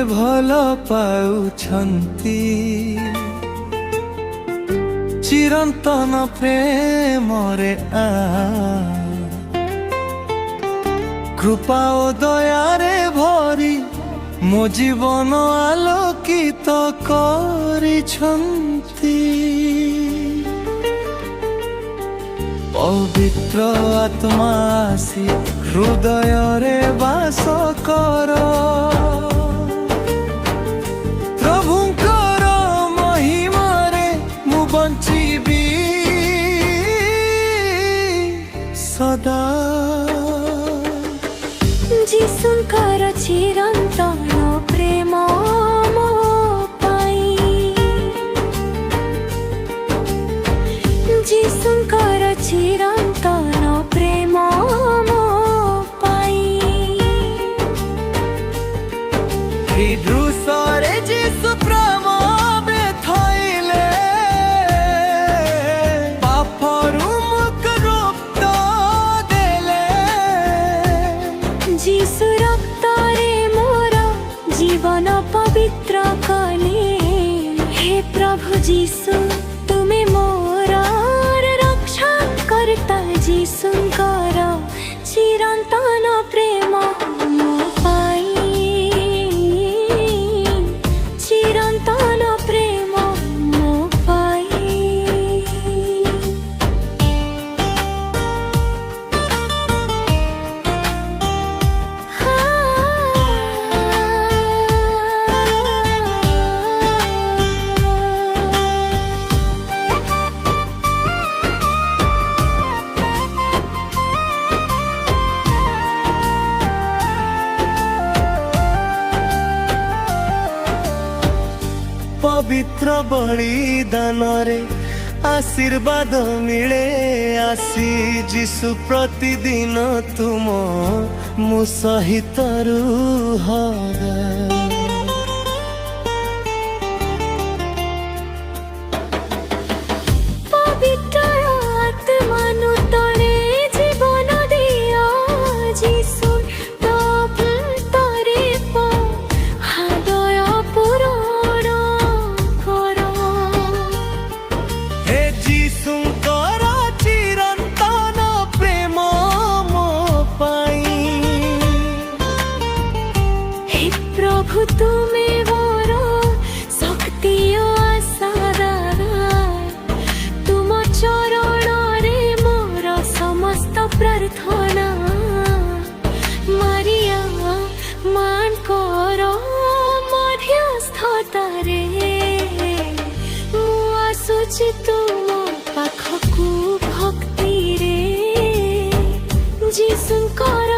भल पाउछन्ति चिरंतन प्रेम रे कृपा ओ दया रे भरी मो जीवन आलोकित करिछन्ति पवित्र आत्मा आसी हृदय रे वास कर प्रभुंकर महिमा रे मु बंचिबी सदा जीशुंकर चिरंतन प्रेम मो पाई जीशुंकर चिरंतन प्रेम मो पाई हृदय जीशु प्रेम बेथैले पापरु मुक्त देले जीशु रक्त रे मोर जीवन पवित्र कले हे प्रभु जीशु तुमे मोर रक्षा करता जीशुंकर चिरंतन प्रेम मो पाई चिरंतन प्रेम मो पाई पवित्र बलिदान रे आशीर्वाद मिले आसी जीशु प्रतिदिन तुम मु सहित रुह पवित्र आत्मा नूतने जीवन दिया जीशु तरे हृदय पूरण कर हे जीशुंकर चिरंतन प्रेम मो पाई हे प्रभु तुमे मोर शक्ति ओ आशा तुम चरण रे मोर समस्त प्रार्थना मारिया मान कर मध्यस्थता रे मु आसुची तुम पाखकु भक्ति रे जीशुंकर